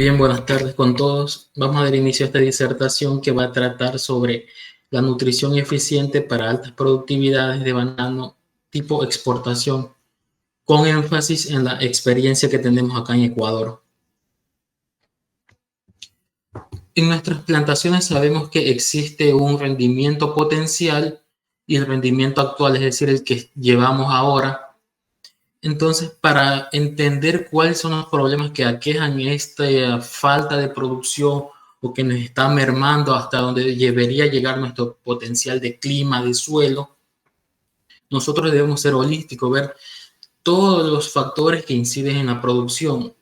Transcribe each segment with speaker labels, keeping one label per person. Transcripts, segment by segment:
Speaker 1: Bien, buenas tardes con todos. Vamos a dar inicio a esta disertación que va a tratar sobre la nutrición eficiente para altas productividades de banano tipo exportación, con énfasis en la experiencia que tenemos acá en Ecuador. En nuestras plantaciones sabemos que existe un rendimiento potencial y el rendimiento actual, es decir, el que llevamos ahora. Entonces, para entender cuáles son los problemas que aquejan esta falta de producción o que nos está mermando hasta donde debería llegar nuestro potencial de clima, de suelo, nosotros debemos ser holísticos, ver todos los factores que inciden en la producción.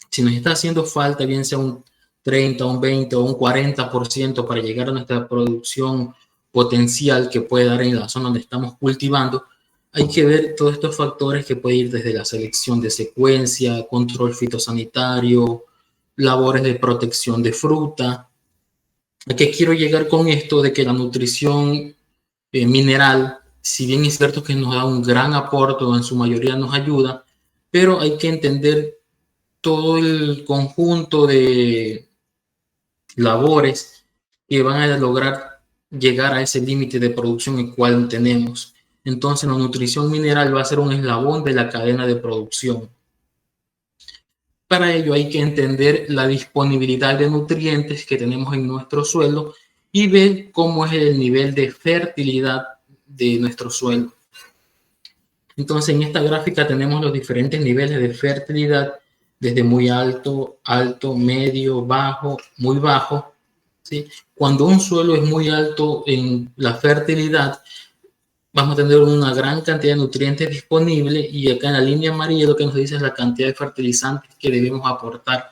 Speaker 1: Si nos está haciendo falta, bien sea un 30, un 20 o un 40% para llegar a nuestra producción potencial que puede dar en la zona donde estamos cultivando, hay que ver todos estos factores que pueden ir desde la selección de secuencia, control fitosanitario, labores de protección de fruta. ¿A qué quiero llegar con esto? De que la nutrición mineral, si bien es cierto que nos da un gran aporte o en su mayoría nos ayuda, pero hay que entender todo el conjunto de labores que van a lograr llegar a ese límite de producción el cual tenemos. Entonces, la nutrición mineral va a ser un eslabón de la cadena de producción. Para ello hay que entender la disponibilidad de nutrientes que tenemos en nuestro suelo y ver cómo es el nivel de fertilidad de nuestro suelo. Entonces, en esta gráfica tenemos los diferentes niveles de fertilidad, desde muy alto, alto, medio, bajo, muy bajo. ¿Sí? Cuando un suelo es muy alto en la fertilidad, vamos a tener una gran cantidad de nutrientes disponibles y acá en la línea amarilla lo que nos dice es la cantidad de fertilizantes que debemos aportar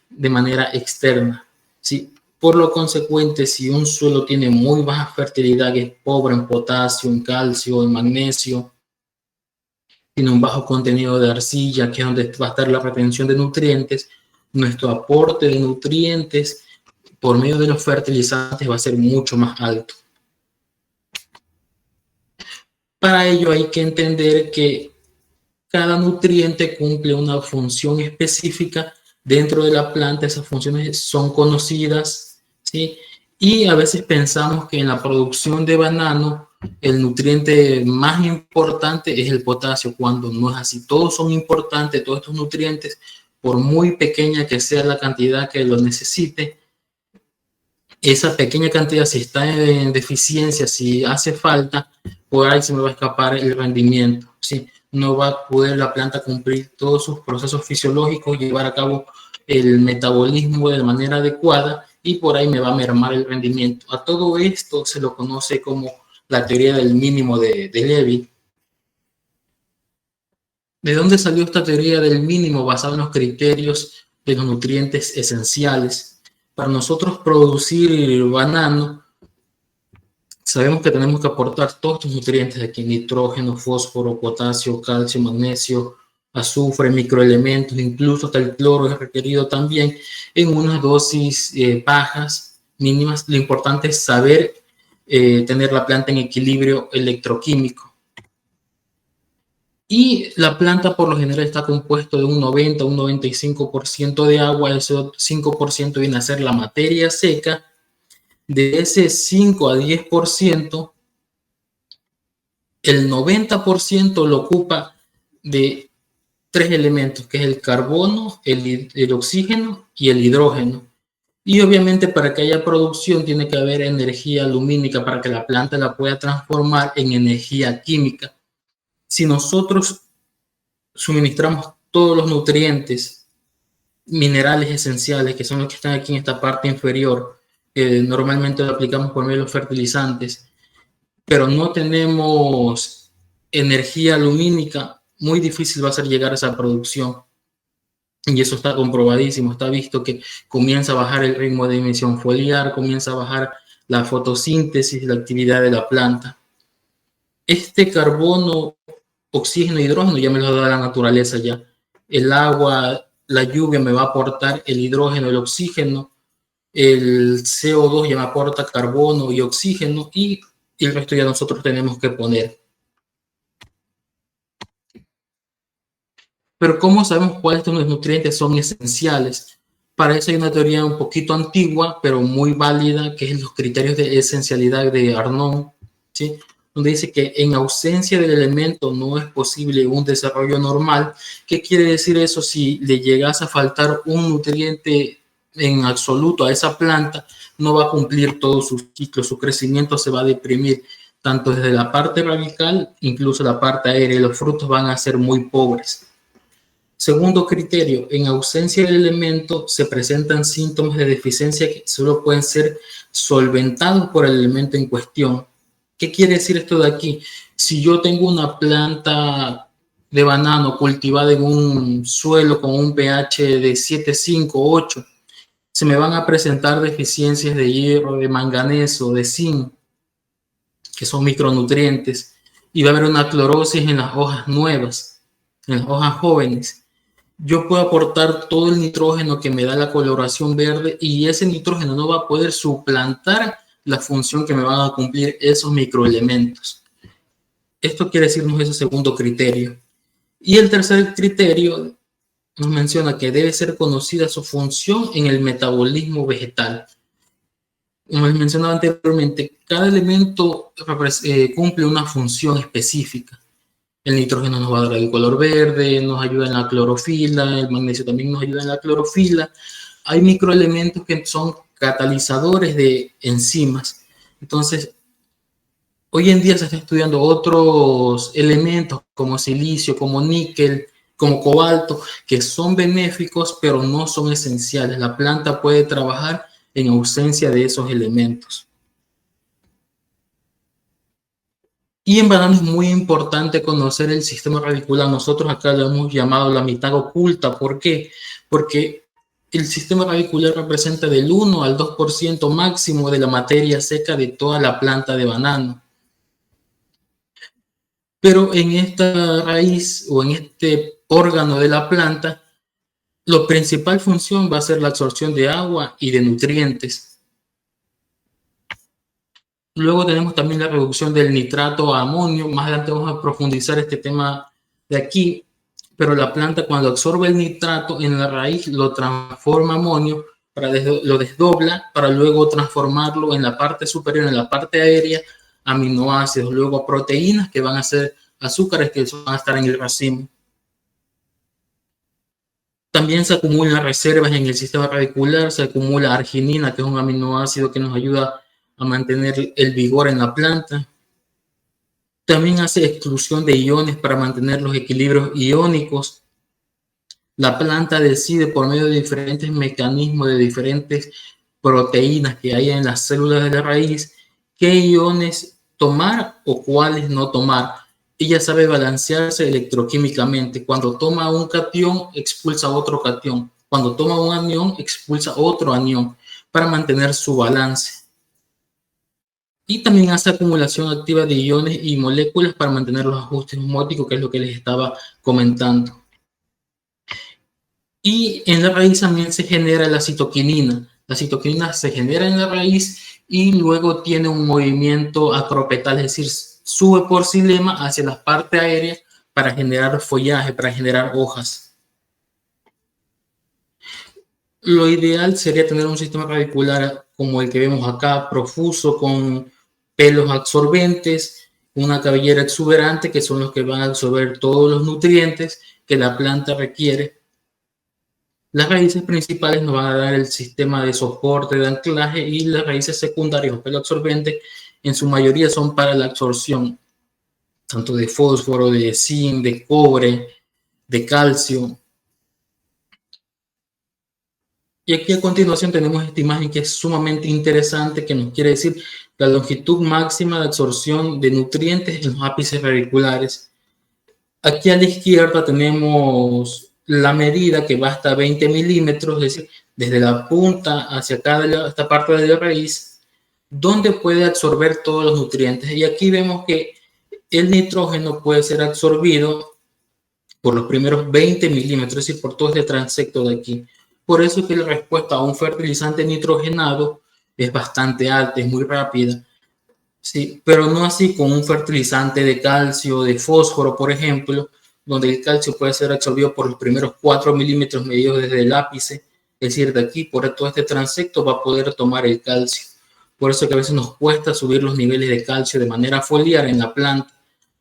Speaker 1: de manera externa. ¿Sí? Por lo consecuente, si un suelo tiene muy baja fertilidad, que es pobre en potasio, en calcio, en magnesio, tiene un bajo contenido de arcilla, que es donde va a estar la retención de nutrientes, nuestro aporte de nutrientes por medio de los fertilizantes va a ser mucho más alto. Para ello hay que entender que cada nutriente cumple una función específica dentro de la planta. Esas funciones son conocidas, ¿sí? Y a veces pensamos que en la producción de banano el nutriente más importante es el potasio, cuando no es así. Todos son importantes, todos estos nutrientes, por muy pequeña que sea la cantidad que lo necesite, esa pequeña cantidad, si está en deficiencia, si hace falta, por ahí se me va a escapar el rendimiento, ¿sí? No va a poder la planta cumplir todos sus procesos fisiológicos, llevar a cabo el metabolismo de manera adecuada y por ahí me va a mermar el rendimiento. A todo esto se lo conoce como la teoría del mínimo de Levy. ¿De dónde salió esta teoría del mínimo basada en los criterios de los nutrientes esenciales? Para nosotros producir banano, sabemos que tenemos que aportar todos estos nutrientes de aquí: nitrógeno, fósforo, potasio, calcio, magnesio, azufre, microelementos, incluso hasta el cloro es requerido también en unas dosis bajas, mínimas. Lo importante es saber tener la planta en equilibrio electroquímico. Y la planta por lo general está compuesto de un 90, un 95% de agua, ese 5% viene a ser la materia seca. De ese 5 a 10%, el 90% lo ocupa de tres elementos, que es el carbono, el oxígeno y el hidrógeno. Y obviamente para que haya producción tiene que haber energía lumínica para que la planta la pueda transformar en energía química. Si nosotros suministramos todos los nutrientes minerales esenciales, que son los que están aquí en esta parte inferior, normalmente lo aplicamos por medio de los fertilizantes, pero no tenemos energía lumínica, muy difícil va a ser llegar a esa producción. Y eso está comprobadísimo, está visto que comienza a bajar el ritmo de emisión foliar, comienza a bajar la fotosíntesis, la actividad de la planta. Este carbono, oxígeno, hidrógeno ya me lo da la naturaleza ya. El agua, la lluvia me va a aportar el hidrógeno, el oxígeno, el CO2 ya me aporta carbono y oxígeno y el resto ya nosotros tenemos que poner. Pero ¿cómo sabemos cuáles de los nutrientes son esenciales? Para eso hay una teoría un poquito antigua, pero muy válida, que es los criterios de esencialidad de Arnón, ¿sí? Donde dice que en ausencia del elemento no es posible un desarrollo normal. ¿Qué quiere decir eso? Si le llegas a faltar un nutriente en absoluto a esa planta, no va a cumplir todo su ciclo, su crecimiento se va a deprimir, tanto desde la parte radical, incluso la parte aérea, y los frutos van a ser muy pobres. Segundo criterio, en ausencia del elemento se presentan síntomas de deficiencia que solo pueden ser solventados por el elemento en cuestión. ¿Qué quiere decir esto de aquí? Si yo tengo una planta de banano cultivada en un suelo con un pH de 7,5, 8, se me van a presentar deficiencias de hierro, de manganeso, de zinc, que son micronutrientes, y va a haber una clorosis en las hojas nuevas, en las hojas jóvenes. Yo puedo aportar todo el nitrógeno que me da la coloración verde y ese nitrógeno no va a poder suplantar la función que me van a cumplir esos microelementos. Esto quiere decirnos ese segundo criterio. Y el tercer criterio nos menciona que debe ser conocida su función en el metabolismo vegetal. Como les mencionaba anteriormente, cada elemento cumple una función específica. El nitrógeno nos va a dar el color verde, nos ayuda en la clorofila, el magnesio también nos ayuda en la clorofila. Hay microelementos que son catalizadores de enzimas. Entonces, hoy en día se está estudiando otros elementos como silicio, como níquel, como cobalto, que son benéficos, pero no son esenciales. La planta puede trabajar en ausencia de esos elementos. Y en banano es muy importante conocer el sistema radicular. Nosotros acá lo hemos llamado la mitad oculta. ¿Por qué? Porque el sistema radicular representa del 1 al 2% máximo de la materia seca de toda la planta de banano. Pero en esta raíz o en este órgano de la planta, la principal función va a ser la absorción de agua y de nutrientes. Luego tenemos también la reducción del nitrato a amonio. Más adelante vamos a profundizar este tema de aquí, pero la planta cuando absorbe el nitrato en la raíz lo transforma a amonio, lo desdobla para luego transformarlo en la parte superior, en la parte aérea, aminoácidos, luego a proteínas que van a ser azúcares que van a estar en el racimo. También se acumulan reservas en el sistema radicular, se acumula arginina, que es un aminoácido que nos ayuda a mantener el vigor en la planta. También hace exclusión de iones para mantener los equilibrios iónicos. La planta decide por medio de diferentes mecanismos, de diferentes proteínas que hay en las células de la raíz, qué iones tomar o cuáles no tomar. Ella sabe balancearse electroquímicamente. Cuando toma un catión, expulsa otro catión. Cuando toma un anión, expulsa otro anión para mantener su balance. Y también hace acumulación activa de iones y moléculas para mantener los ajustes osmóticos, que es lo que les estaba comentando. Y en la raíz también se genera la citoquinina. La citoquinina se genera en la raíz y luego tiene un movimiento acropetal, es decir, sube por xilema hacia la parte aérea para generar follaje, para generar hojas. Lo ideal sería tener un sistema radicular como el que vemos acá, profuso, con pelos absorbentes, una cabellera exuberante, que son los que van a absorber todos los nutrientes que la planta requiere. Las raíces principales nos van a dar el sistema de soporte, de anclaje, y las raíces secundarias o pelo absorbente en su mayoría son para la absorción tanto de fósforo, de zinc, de cobre, de calcio. Y aquí a continuación tenemos esta imagen que es sumamente interesante, que nos quiere decir la longitud máxima de absorción de nutrientes en los ápices radiculares. Aquí a la izquierda tenemos la medida que va hasta 20 milímetros, es decir, desde la punta hacia acá de esta parte de la raíz, donde puede absorber todos los nutrientes. Y aquí vemos que el nitrógeno puede ser absorbido por los primeros 20 milímetros, es decir, por todo este transecto de aquí. Por eso es que la respuesta a un fertilizante nitrogenado es bastante alta, es muy rápida. Sí, pero no así con un fertilizante de calcio, de fósforo, por ejemplo, donde el calcio puede ser absorbido por los primeros 4 milímetros medidos desde el ápice, Es decir, de aquí por todo este transecto va a poder tomar el calcio. Por eso que a veces nos cuesta subir los niveles de calcio de manera foliar en la planta,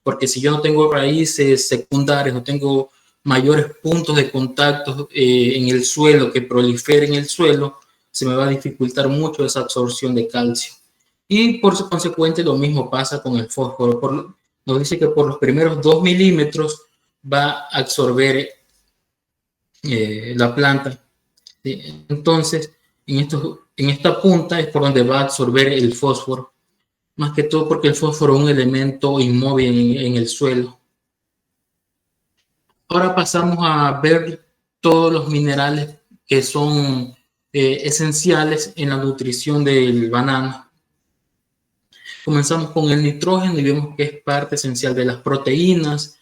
Speaker 1: porque si yo no tengo raíces secundarias, no tengo mayores puntos de contacto en el suelo que proliferen en el suelo, se me va a dificultar mucho esa absorción de calcio. Y por consecuente lo mismo pasa con el fósforo. Nos dice que por los primeros 2 milímetros va a absorber la planta. ¿Sí? Entonces, en esta punta es por donde va a absorber el fósforo. Más que todo porque el fósforo es un elemento inmóvil en el suelo. Ahora pasamos a ver todos los minerales que son esenciales en la nutrición del banano. Comenzamos con el nitrógeno y vemos que es parte esencial de las proteínas,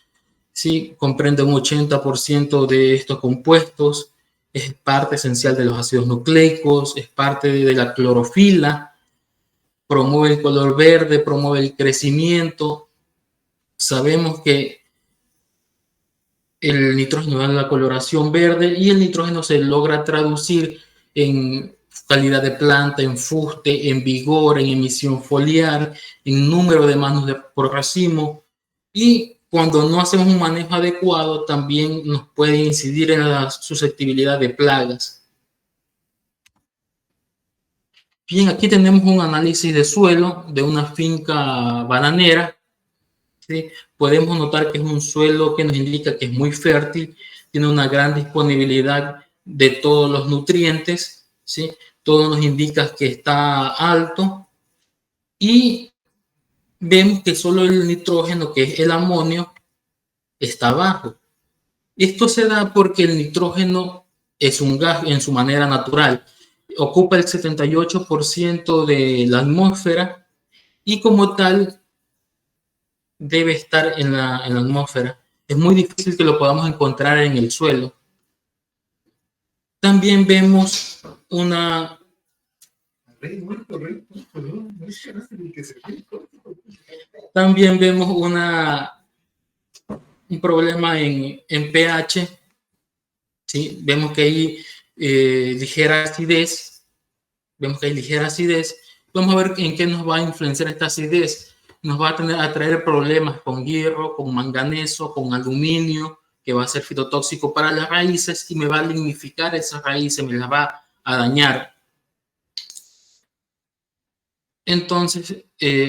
Speaker 1: ¿sí? Comprende un 80% de estos compuestos, es parte esencial de los ácidos nucleicos, es parte de la clorofila, promueve el color verde, promueve el crecimiento. Sabemos que el nitrógeno da la coloración verde y el nitrógeno se logra traducir en calidad de planta, en fuste, en vigor, en emisión foliar, en número de manos por racimo, y cuando no hacemos un manejo adecuado también nos puede incidir en la susceptibilidad de plagas. Bien, aquí tenemos un análisis de suelo de una finca bananera. ¿Sí? Podemos notar que es un suelo que nos indica que es muy fértil, tiene una gran disponibilidad de todos los nutrientes, ¿sí? Todo nos indica que está alto y vemos que solo el nitrógeno, que es el amonio, está bajo. Esto se da porque el nitrógeno es un gas en su manera natural, ocupa el 78% de la atmósfera y como tal debe estar en la atmósfera. Es muy difícil que lo podamos encontrar en el suelo. También vemos un problema en pH. ¿Sí? Vemos que hay ligera acidez. Vemos que hay ligera acidez. Vamos a ver en qué nos va a influenciar esta acidez. Nos va a traer problemas con hierro, con manganeso, con aluminio, que va a ser fitotóxico para las raíces y me va a lignificar esas raíces, me las va a dañar. Entonces,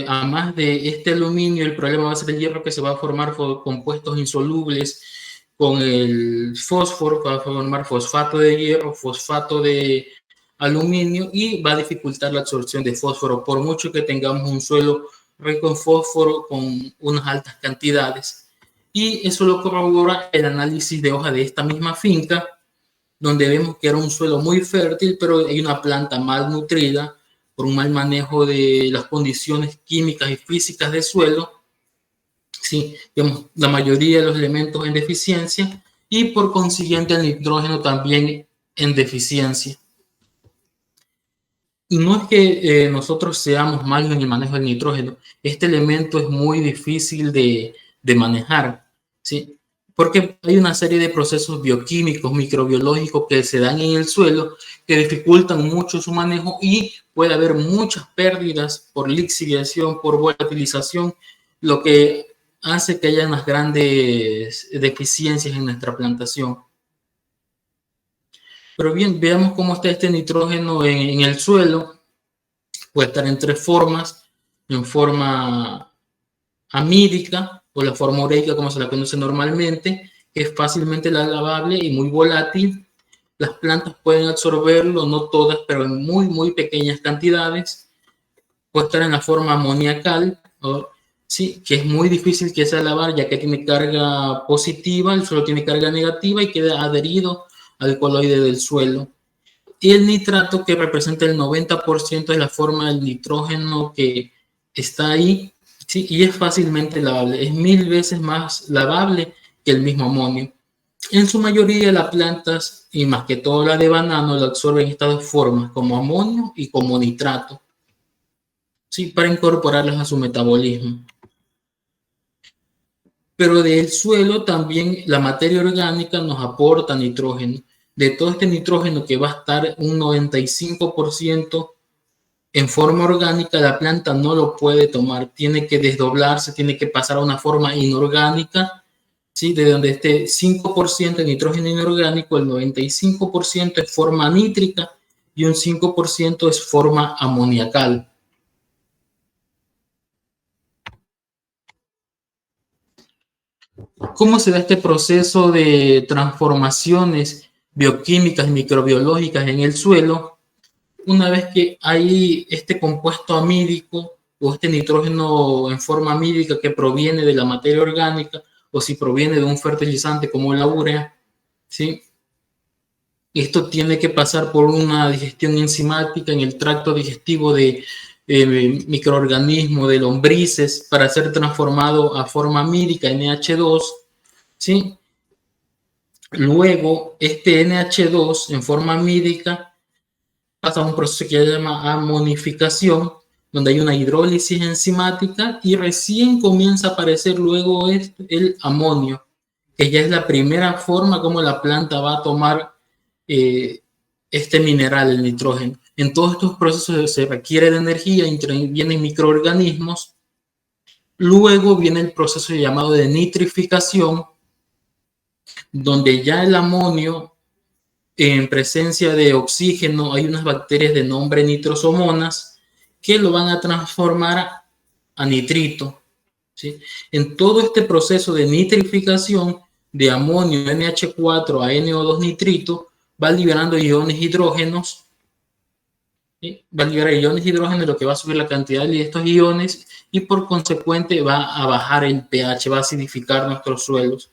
Speaker 1: además de este aluminio, el problema va a ser el hierro, que se va a formar compuestos insolubles con el fósforo, va a formar fosfato de hierro, fosfato de aluminio y va a dificultar la absorción de fósforo, por mucho que tengamos un suelo rico en fósforo con unas altas cantidades. Y eso lo corrobora el análisis de hoja de esta misma finca, donde vemos que era un suelo muy fértil, pero hay una planta mal nutrida por un mal manejo de las condiciones químicas y físicas del suelo. Sí, vemos la mayoría de los elementos en deficiencia y por consiguiente el nitrógeno también en deficiencia. Y no es que nosotros seamos malos en el manejo del nitrógeno, este elemento es muy difícil de manejar, ¿sí? Porque hay una serie de procesos bioquímicos, microbiológicos que se dan en el suelo que dificultan mucho su manejo y puede haber muchas pérdidas por lixiviación, por volatilización, lo que hace que haya unas grandes deficiencias en nuestra plantación. Pero bien, veamos cómo está este nitrógeno en el suelo. Puede estar en tres formas: en forma amídica o la forma ureica, como se la conoce normalmente, que es fácilmente lavable y muy volátil. Las plantas pueden absorberlo, no todas, pero en muy, muy pequeñas cantidades. Puede estar en la forma amoniacal, sí, que es muy difícil que sea lavar, ya que tiene carga positiva, el suelo tiene carga negativa y queda adherido al coloide del suelo. Y el nitrato, que representa el 90% de la forma del nitrógeno que está ahí, ¿sí? Y es fácilmente lavable, es 1000 veces más lavable que el mismo amonio. En su mayoría las plantas, y más que todo la de banano, lo absorben en estas dos formas, como amonio y como nitrato, ¿sí? Para incorporarlas a su metabolismo. Pero del suelo también la materia orgánica nos aporta nitrógeno. de todo este nitrógeno que va a estar un 95% en forma orgánica, la planta no lo puede tomar, tiene que desdoblarse, tiene que pasar a una forma inorgánica, ¿sí? De donde este 5% de nitrógeno inorgánico, el 95% es forma nítrica y un 5% es forma amoniacal. ¿Cómo se da este proceso de transformaciones bioquímicas y microbiológicas en el suelo? Una vez que hay este compuesto amídico o este nitrógeno en forma amídica que proviene de la materia orgánica o si proviene de un fertilizante como la urea, ¿sí? Esto tiene que pasar por una digestión enzimática en el tracto digestivo de microorganismos, de lombrices, para ser transformado a forma amídica, NH2, ¿sí? Luego, este NH2 en forma amídica pasa a un proceso que se llama amonificación, donde hay una hidrólisis enzimática y recién comienza a aparecer luego el amonio, que ya es la primera forma como la planta va a tomar este mineral, el nitrógeno. En todos estos procesos se requiere de energía, intervienen microorganismos. Luego viene el proceso llamado de nitrificación, donde ya el amonio, en presencia de oxígeno, hay unas bacterias de nombre nitrosomonas que lo van a transformar a nitrito, ¿sí? En todo este proceso de nitrificación de amonio NH4 a NO2 nitrito, va liberando iones hidrógenos, ¿sí? Va a liberar iones hidrógeno, lo que va a subir la cantidad de estos iones y por consecuente va a bajar el pH, va a acidificar nuestros suelos.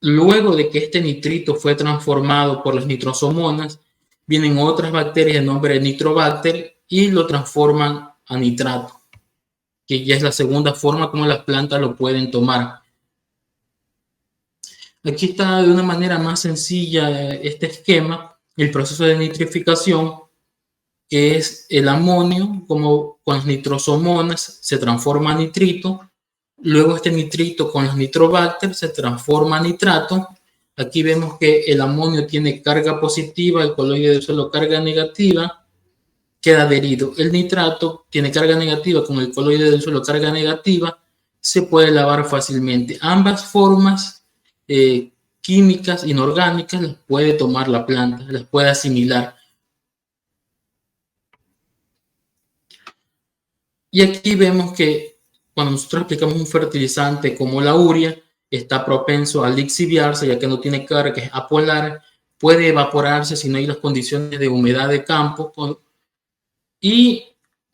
Speaker 1: Luego de que este nitrito fue transformado por las nitrosomonas, vienen otras bacterias de nombre Nitrobacter y lo transforman a nitrato, que ya es la segunda forma como las plantas lo pueden tomar. Aquí está de una manera más sencilla este esquema, el proceso de nitrificación, que es el amonio, como con las nitrosomonas se transforma a nitrito, luego este nitrito con los nitrobacter se transforma a nitrato. Aquí vemos que el amonio tiene carga positiva, el coloide del suelo carga negativa, queda adherido. El nitrato tiene carga negativa con el coloide del suelo carga negativa, se puede lavar fácilmente. Ambas formas químicas inorgánicas las puede tomar la planta, las puede asimilar. Y aquí vemos que cuando nosotros aplicamos un fertilizante como la urea, está propenso a lixiviarse, ya que no tiene carga, que es apolar, puede evaporarse si no hay las condiciones de humedad de campo y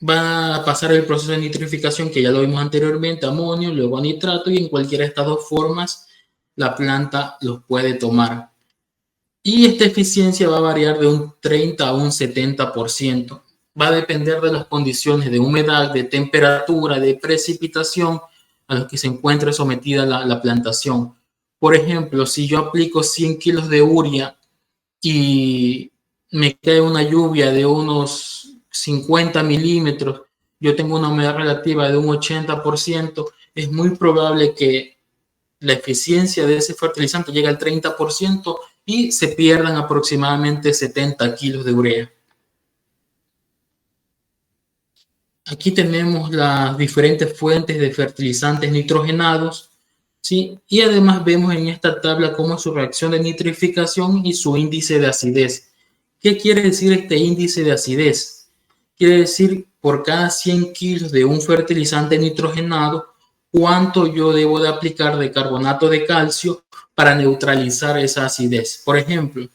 Speaker 1: va a pasar el proceso de nitrificación que ya lo vimos anteriormente, amonio, luego a nitrato, y en cualquiera de estas dos formas la planta los puede tomar. Y esta eficiencia va a variar de un 30 a un 70%. Va a depender de las condiciones de humedad, de temperatura, de precipitación a los que se encuentre sometida la plantación. Por ejemplo, si yo aplico 100 kilos de urea y me cae una lluvia de unos 50 milímetros, yo tengo una humedad relativa de un 80%, es muy probable que la eficiencia de ese fertilizante llegue al 30% y se pierdan aproximadamente 70 kilos de urea. Aquí tenemos las diferentes fuentes de fertilizantes nitrogenados, ¿sí? Y además vemos en esta tabla cómo es su reacción de nitrificación y su índice de acidez. ¿Qué quiere decir este índice de acidez? Quiere decir por cada 100 kilos de un fertilizante nitrogenado, cuánto yo debo de aplicar de carbonato de calcio para neutralizar esa acidez. Por ejemplo,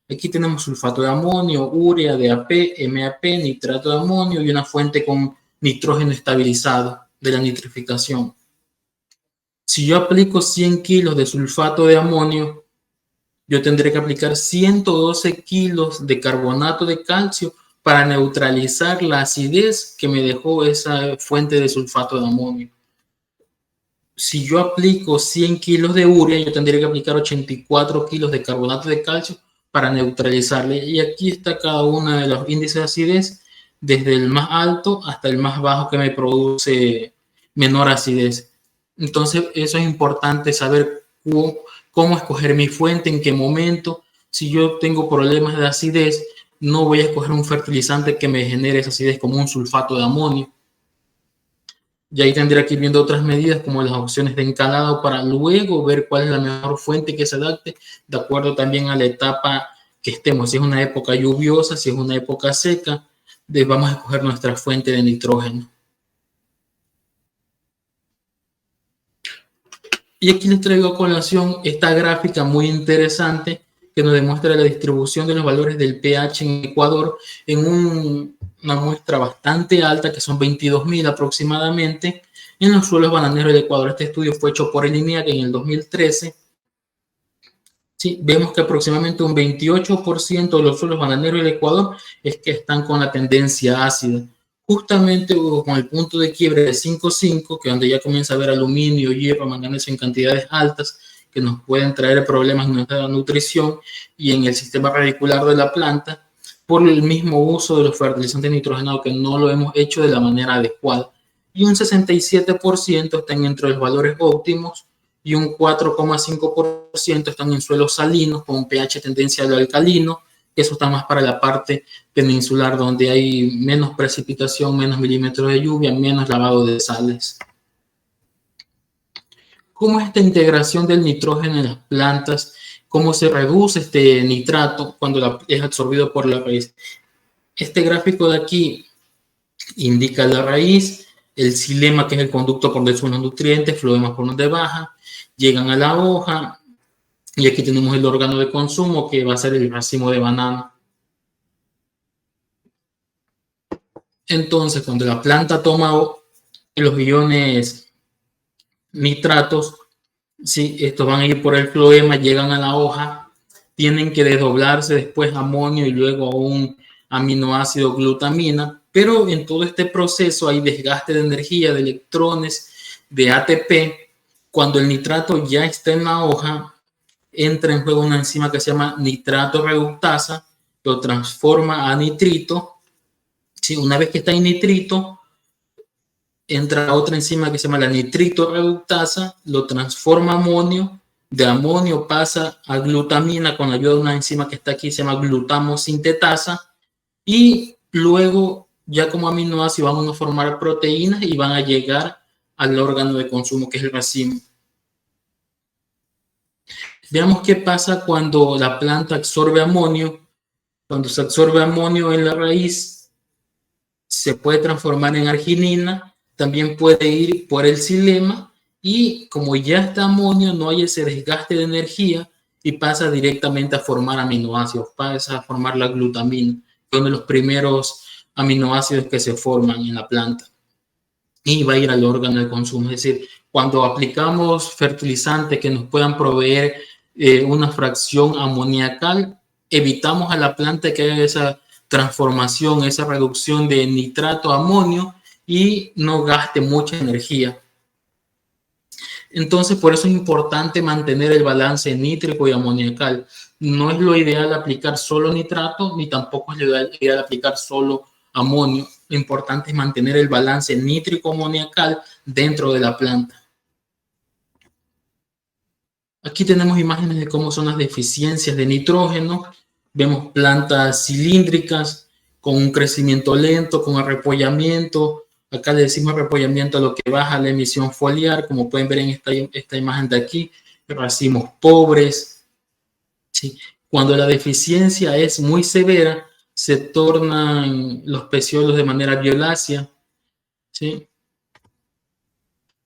Speaker 1: aquí tenemos sulfato de amonio, urea, DAP, MAP, nitrato de amonio y una fuente con nitrógeno estabilizado de la nitrificación. Si yo aplico 100 kilos de sulfato de amonio, yo tendré que aplicar 112 kilos de carbonato de calcio para neutralizar la acidez que me dejó esa fuente de sulfato de amonio. Si yo aplico 100 kilos de urea, yo tendría que aplicar 84 kilos de carbonato de calcio para neutralizarle. Y aquí está cada uno de los índices de acidez, desde el más alto hasta el más bajo que me produce menor acidez. Entonces, eso es importante saber cómo escoger mi fuente, en qué momento. Si yo tengo problemas de acidez, no voy a escoger un fertilizante que me genere esa acidez como un sulfato de amonio. Y ahí tendría que ir viendo otras medidas como las opciones de encalado para luego ver cuál es la mejor fuente que se adapte de acuerdo también a la etapa que estemos. Si es una época lluviosa, si es una época seca, vamos a escoger nuestra fuente de nitrógeno. Y aquí les traigo a colación esta gráfica muy interesante que nos demuestra la distribución de los valores del pH en Ecuador en una muestra bastante alta, que son 22.000 aproximadamente, en los suelos bananeros del Ecuador. Este estudio fue hecho por el INEAC en el 2013. Sí, vemos que aproximadamente un 28% de los suelos bananeros del Ecuador es que están con la tendencia ácida. Justamente con el punto de quiebre de 5,5, que donde ya comienza a haber aluminio, hierro, manganeso en cantidades altas que nos pueden traer problemas en nuestra nutrición y en el sistema radicular de la planta, por el mismo uso de los fertilizantes nitrogenados que no lo hemos hecho de la manera adecuada. Y un 67% están entre los valores óptimos y un 4,5% están en suelos salinos con un pH tendencia al alcalino. Eso está más para la parte peninsular, donde hay menos precipitación, menos milímetros de lluvia, menos lavado de sales. ¿Cómo es esta integración del nitrógeno en las plantas? ¿Cómo se reduce este nitrato cuando es absorbido por la raíz? Este gráfico de aquí indica la raíz, el xilema, que es el conducto por donde suben los nutrientes, floemas por donde baja, llegan a la hoja, y aquí tenemos el órgano de consumo, que va a ser el racimo de banano. Entonces, cuando la planta toma los iones nitratos, sí, estos van a ir por el floema, llegan a la hoja, tienen que desdoblarse después a amonio y luego a un aminoácido glutamina, pero en todo este proceso hay desgaste de energía, de electrones, de ATP. Cuando el nitrato ya está en la hoja, entra en juego una enzima que se llama nitrato reductasa, lo transforma a nitrito. Sí, una vez que está en nitrito, entra otra enzima que se llama la nitrito reductasa, lo transforma a amonio, de amonio pasa a glutamina con la ayuda de una enzima que está aquí, se llama glutamosintetasa, y luego ya como aminoácidos van a formar proteínas y van a llegar al órgano de consumo, que es el racimo. Veamos qué pasa cuando la planta absorbe amonio. Cuando se absorbe amonio en la raíz, se puede transformar en arginina, también puede ir por el xilema, y como ya está amonio, no hay ese desgaste de energía y pasa directamente a formar aminoácidos, pasa a formar la glutamina, que es uno de los primeros aminoácidos que se forman en la planta, y va a ir al órgano de consumo. Es decir, cuando aplicamos fertilizantes que nos puedan proveer una fracción amoniacal, evitamos a la planta que haga esa transformación, esa reducción de nitrato a amonio y no gaste mucha energía. Entonces, por eso es importante mantener el balance nítrico y amoniacal. No es lo ideal aplicar solo nitrato, ni tampoco es lo ideal aplicar solo amonio. Lo importante es mantener el balance nítrico-amoniacal dentro de la planta. Aquí tenemos imágenes de cómo son las deficiencias de nitrógeno. Vemos plantas cilíndricas con un crecimiento lento, con arrepollamiento. Acá le decimos arrepollamiento a lo que baja la emisión foliar, como pueden ver en esta imagen de aquí, racimos pobres. ¿Sí? Cuando la deficiencia es muy severa, se tornan los peciolos de manera violácea. ¿Sí?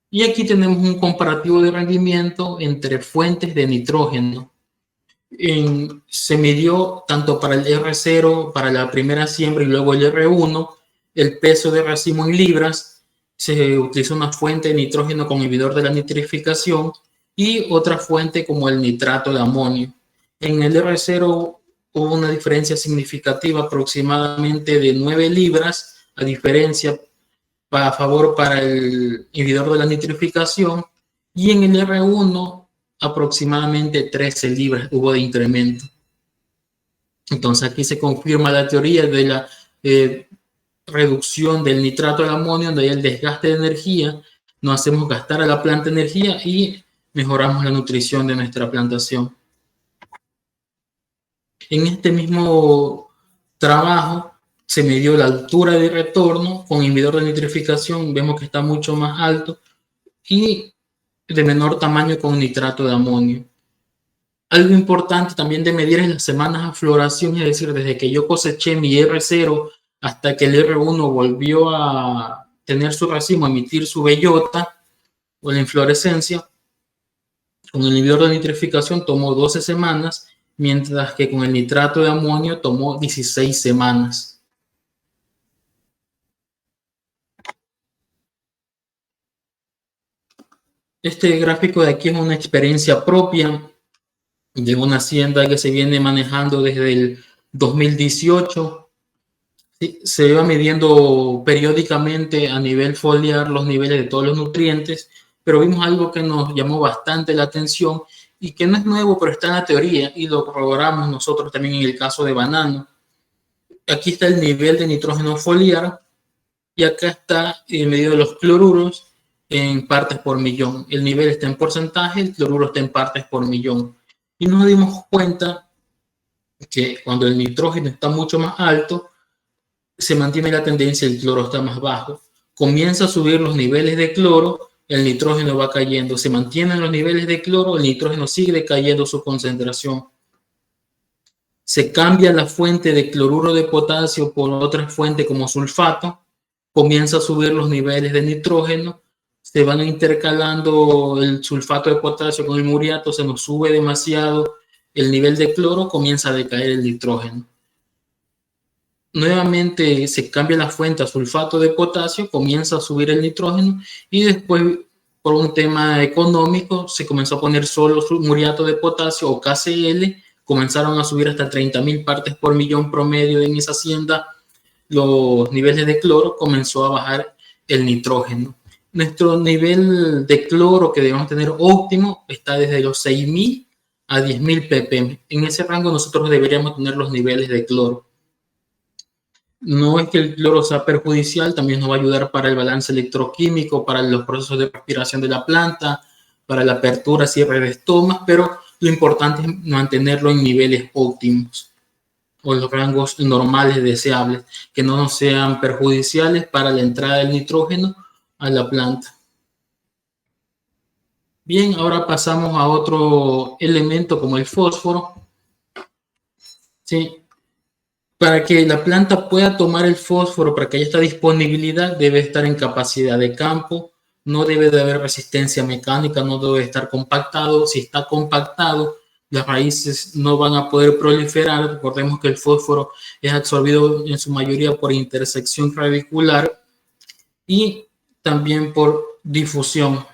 Speaker 1: Y aquí tenemos un comparativo de rendimiento entre fuentes de nitrógeno. Se midió tanto para el R0, para la primera siembra y luego el R1, el peso de racimo en libras. Se utilizó una fuente de nitrógeno con inhibidor de la nitrificación y otra fuente como el nitrato de amonio. En el R0 hubo una diferencia significativa, aproximadamente de 9 libras, a diferencia a favor para el inhibidor de la nitrificación, y en el R1 aproximadamente 13 libras hubo de incremento. Entonces aquí se confirma la teoría de la reducción del nitrato de amonio, donde hay el desgaste de energía, no hacemos gastar a la planta energía y mejoramos la nutrición de nuestra plantación. En este mismo trabajo se midió la altura de retorno con inhibidor de nitrificación, vemos que está mucho más alto, y de menor tamaño con nitrato de amonio. Algo importante también de medir es las semanas de floración, es decir, desde que yo coseché mi R0 hasta que el R1 volvió a tener su racimo, a emitir su bellota o la inflorescencia. Con el inhibidor de nitrificación tomó 12 semanas, mientras que con el nitrato de amonio tomó 16 semanas. Este gráfico de aquí es una experiencia propia de una hacienda que se viene manejando desde el 2018. Sí, se va midiendo periódicamente a nivel foliar los niveles de todos los nutrientes, pero vimos algo que nos llamó bastante la atención y que no es nuevo, pero está en la teoría y lo corroboramos nosotros también en el caso de banano. Aquí está el nivel de nitrógeno foliar y acá está el medido de los cloruros en partes por millón. El nivel está en porcentaje, el cloruro está en partes por millón. Y nos dimos cuenta que cuando el nitrógeno está mucho más alto, se mantiene la tendencia, el cloro está más bajo. Comienza a subir los niveles de cloro, el nitrógeno va cayendo. Se mantienen los niveles de cloro, el nitrógeno sigue cayendo su concentración. Se cambia la fuente de cloruro de potasio por otra fuente como sulfato, comienza a subir los niveles de nitrógeno, se van intercalando el sulfato de potasio con el muriato, se nos sube demasiado el nivel de cloro, comienza a decaer el nitrógeno. Nuevamente se cambia la fuente a sulfato de potasio, comienza a subir el nitrógeno y después, por un tema económico, se comenzó a poner solo muriato de potasio o KCl, comenzaron a subir hasta 30.000 partes por millón promedio en esa hacienda los niveles de cloro, comenzó a bajar el nitrógeno. Nuestro nivel de cloro que debemos tener óptimo está desde los 6.000 a 10.000 ppm. En ese rango nosotros deberíamos tener los niveles de cloro. No es que el cloro sea perjudicial, también nos va a ayudar para el balance electroquímico, para los procesos de respiración de la planta, para la apertura, cierre de estomas, pero lo importante es mantenerlo en niveles óptimos o en los rangos normales deseables, que no nos sean perjudiciales para la entrada del nitrógeno a la planta. Bien, ahora pasamos a otro elemento como el fósforo. Sí. Para que la planta pueda tomar el fósforo, para que haya esta disponibilidad, debe estar en capacidad de campo, no debe de haber resistencia mecánica, no debe estar compactado. Si está compactado, las raíces no van a poder proliferar. Recordemos que el fósforo es absorbido en su mayoría por intersección radicular y también por difusión.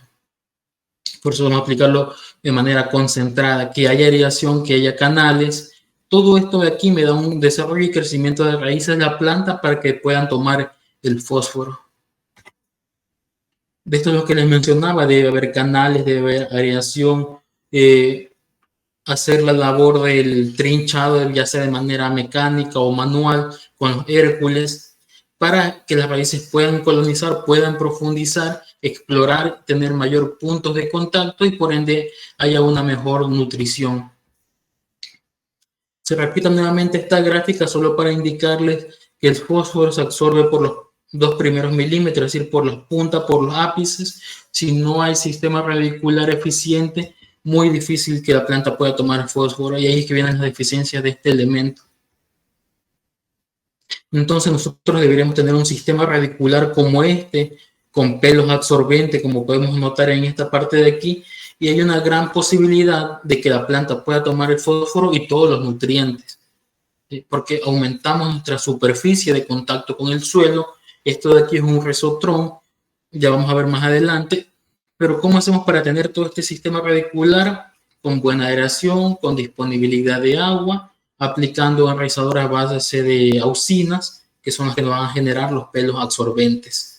Speaker 1: Por eso vamos a aplicarlo de manera concentrada, que haya aireación, que haya canales. Todo esto de aquí me da un desarrollo y crecimiento de raíces de la planta para que puedan tomar el fósforo. De esto es lo que les mencionaba, debe haber canales, debe haber aireación, hacer la labor del trinchado, ya sea de manera mecánica o manual, con los Hércules, para que las raíces puedan colonizar, puedan profundizar, explorar, tener mayor puntos de contacto y por ende haya una mejor nutrición. Se repite nuevamente esta gráfica solo para indicarles que el fósforo se absorbe por los 2 primeros milímetros, es decir, por las puntas, por los ápices. Si no hay sistema radicular eficiente, muy difícil que la planta pueda tomar fósforo, y ahí es que vienen las deficiencias de este elemento. Entonces nosotros deberíamos tener un sistema radicular como este, con pelos absorbentes, como podemos notar en esta parte de aquí, y hay una gran posibilidad de que la planta pueda tomar el fósforo y todos los nutrientes, porque aumentamos nuestra superficie de contacto con el suelo. Esto de aquí es un resotrón, ya vamos a ver más adelante, pero ¿cómo hacemos para tener todo este sistema radicular con buena aireación, con disponibilidad de agua, aplicando enraizadoras a base de auxinas, que son las que nos van a generar los pelos absorbentes?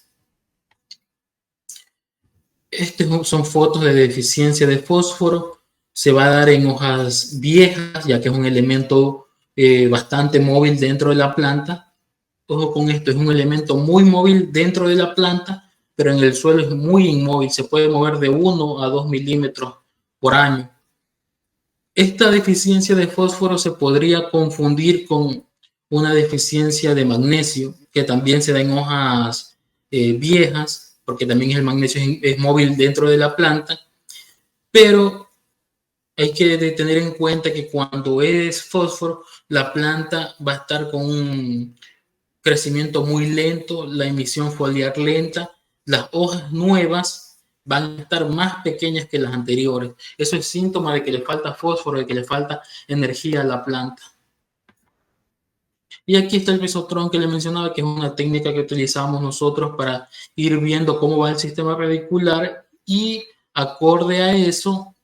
Speaker 1: Estas son fotos de deficiencia de fósforo. Se va a dar en hojas viejas, ya que es un elemento bastante móvil dentro de la planta. Ojo con esto, es un elemento muy móvil dentro de la planta, pero en el suelo es muy inmóvil. Se puede mover de 1 a 2 milímetros por año. Esta deficiencia de fósforo se podría confundir con una deficiencia de magnesio, que también se da en hojas viejas, porque también el magnesio es móvil dentro de la planta, pero hay que tener en cuenta que cuando es fósforo, la planta va a estar con un crecimiento muy lento, la emisión foliar lenta, las hojas nuevas van a estar más pequeñas que las anteriores. Eso es síntoma de que le falta fósforo, de que le falta energía a la planta. Y aquí está el mesotrón que le mencionaba, que es una técnica que utilizamos nosotros para ir viendo cómo va el sistema radicular y acorde a eso,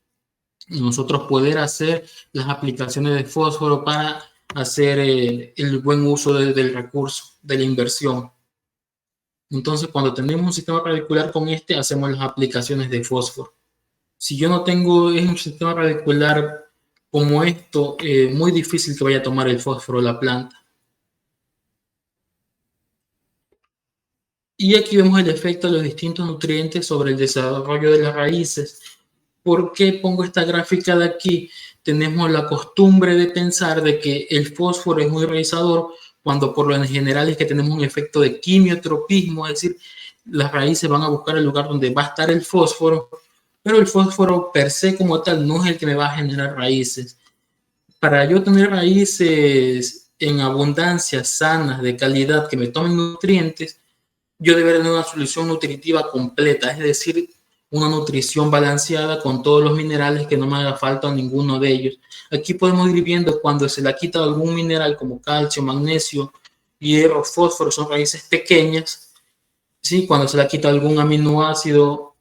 Speaker 1: nosotros poder hacer las aplicaciones de fósforo para hacer el buen uso del recurso, de la inversión. Entonces, cuando tenemos un sistema radicular con este, hacemos las aplicaciones de fósforo. Si yo no tengo un sistema radicular como esto, muy difícil que vaya a tomar el fósforo la planta. Y aquí vemos el efecto de los distintos nutrientes sobre el desarrollo de las raíces. ¿Por qué pongo esta gráfica de aquí? Tenemos la costumbre de pensar de que el fósforo es muy realizador, cuando por lo general es que tenemos un efecto de quimiotropismo, es decir, las raíces van a buscar el lugar donde va a estar el fósforo, pero el fósforo per se como tal no es el que me va a generar raíces. Para yo tener raíces en abundancia, sanas, de calidad, que me tomen nutrientes, yo debería tener una solución nutritiva completa, es decir, una nutrición balanceada con todos los minerales, que no me haga falta ninguno de ellos. Aquí podemos ir viendo cuando se le quita algún mineral como calcio, magnesio, hierro, fósforo, son raíces pequeñas. ¿Sí? Cuando se le quita algún aminoácido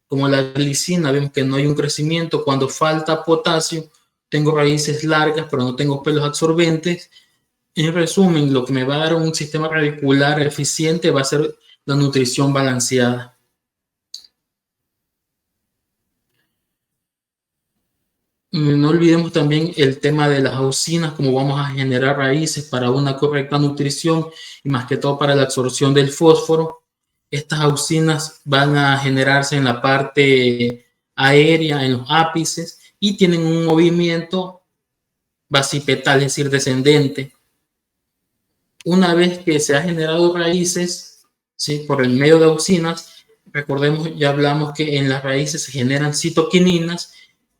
Speaker 1: como la glicina, vemos que no hay un crecimiento. Cuando falta potasio, tengo raíces largas, pero no tengo pelos absorbentes. En resumen, lo que me va a dar un sistema radicular eficiente va a ser la nutrición balanceada. No olvidemos también el tema de las auxinas, cómo vamos a generar raíces para una correcta nutrición y más que todo para la absorción del fósforo. Estas auxinas van a generarse en la parte aérea, en los ápices, y tienen un movimiento basipetal, es decir, descendente. Una vez que se han generado raíces, ¿sí? Por el medio de auxinas, recordemos, ya hablamos que en las raíces se generan citoquininas.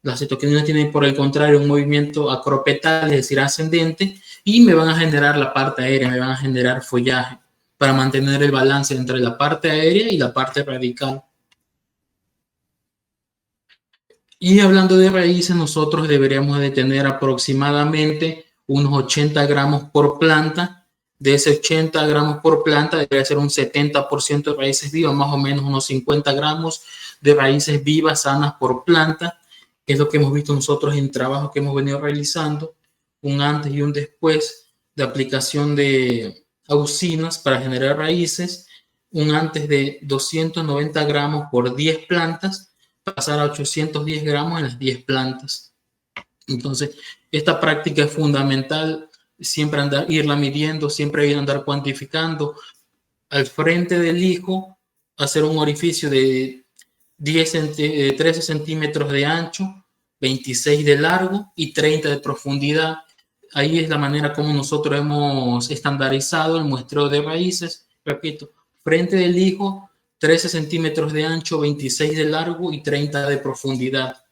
Speaker 1: Las citoquininas tienen, por el contrario, un movimiento acropetal, es decir, ascendente, y me van a generar la parte aérea, me van a generar follaje para mantener el balance entre la parte aérea y la parte radical. Y hablando de raíces, nosotros deberíamos de tener aproximadamente unos 80 gramos por planta. De ese 80 gramos por planta debería ser un 70% de raíces vivas, más o menos unos 50 gramos de raíces vivas sanas por planta, que es lo que hemos visto nosotros en trabajos que hemos venido realizando, un antes y un después de aplicación de auxinas para generar raíces, un antes de 290 gramos por 10 plantas, pasar a 810 gramos en las 10 plantas. Entonces, esta práctica es fundamental, siempre irla midiendo, siempre andar cuantificando. Al frente del hijo, hacer un orificio de 13 centímetros de ancho, 26 de largo y 30 de profundidad. Ahí es la manera como nosotros hemos estandarizado el muestreo de raíces. Repito, frente del hijo, 13 centímetros de ancho, 26 de largo y 30 de profundidad.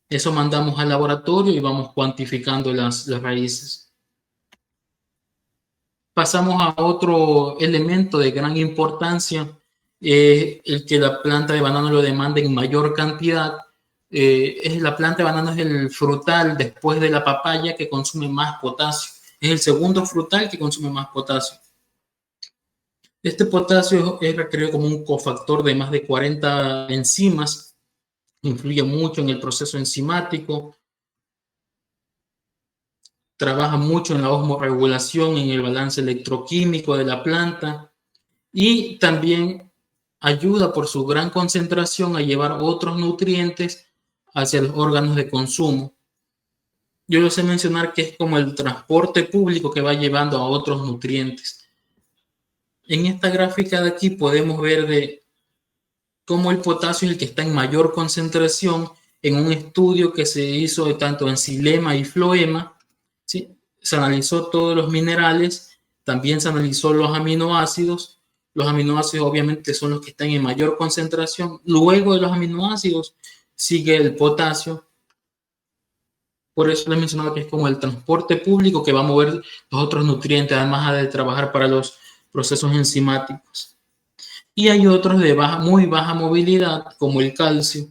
Speaker 1: Eso mandamos al laboratorio y vamos cuantificando las raíces. Pasamos a otro elemento de gran importancia, el que la planta de banano lo demanda en mayor cantidad. La planta de banano es el frutal después de la papaya que consume más potasio. Es el segundo frutal que consume más potasio. Este potasio es requerido como un cofactor de más de 40 enzimas, influye mucho en el proceso enzimático, trabaja mucho en la osmorregulación, en el balance electroquímico de la planta y también ayuda por su gran concentración a llevar otros nutrientes hacia los órganos de consumo. Yo les sé mencionar que es como el transporte público que va llevando a otros nutrientes. En esta gráfica de aquí podemos ver como el potasio es el que está en mayor concentración en un estudio que se hizo tanto en xilema y floema, ¿sí? Se analizó todos los minerales, también se analizó los aminoácidos. Los aminoácidos obviamente son los que están en mayor concentración. Luego de los aminoácidos sigue el potasio. Por eso les mencionaba que es como el transporte público que va a mover los otros nutrientes, además de trabajar para los procesos enzimáticos. Y hay otros de muy baja movilidad, como el calcio,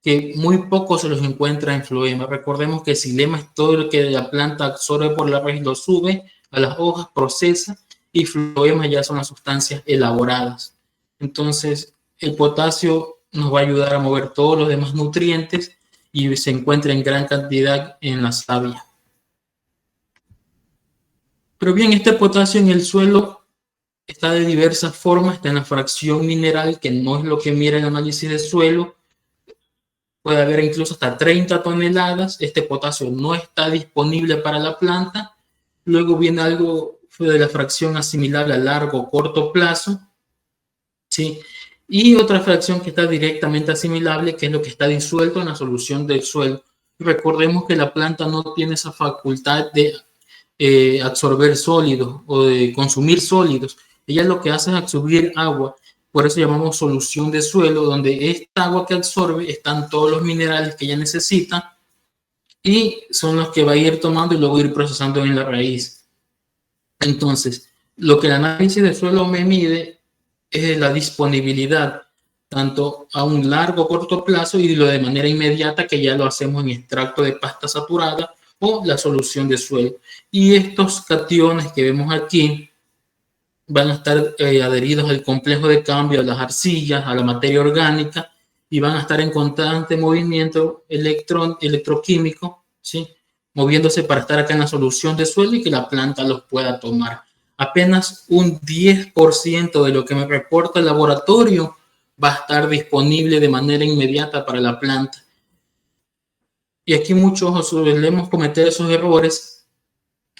Speaker 1: que muy poco se los encuentra en floema. Recordemos que xilema es todo lo que la planta absorbe por la raíz, lo sube a las hojas, procesa, y floema ya son las sustancias elaboradas. Entonces, el potasio nos va a ayudar a mover todos los demás nutrientes y se encuentra en gran cantidad en la savia. Pero bien, este potasio en el suelo está de diversas formas, está en la fracción mineral, que no es lo que mira el análisis de suelo. Puede haber incluso hasta 30 toneladas. Este potasio no está disponible para la planta. Luego viene algo de la fracción asimilable a largo o corto plazo, ¿sí? Y otra fracción que está directamente asimilable, que es lo que está disuelto en la solución del suelo. Recordemos que la planta no tiene esa facultad de absorber sólidos o de consumir sólidos. Ella lo que hace es absorber agua. Por eso llamamos solución de suelo, donde esta agua que absorbe están todos los minerales que ella necesita y son los que va a ir tomando y luego ir procesando en la raíz. Entonces, lo que el análisis de suelo me mide es la disponibilidad, tanto a un largo o corto plazo y lo de manera inmediata, que ya lo hacemos en extracto de pasta saturada o la solución de suelo. Y estos cationes que vemos aquí van a estar adheridos al complejo de cambio, a las arcillas, a la materia orgánica, y van a estar en constante movimiento electroquímico, ¿sí? Moviéndose para estar acá en la solución de suelo y que la planta los pueda tomar. Apenas un 10% de lo que me reporta el laboratorio va a estar disponible de manera inmediata para la planta. Y aquí muchos solemos cometer esos errores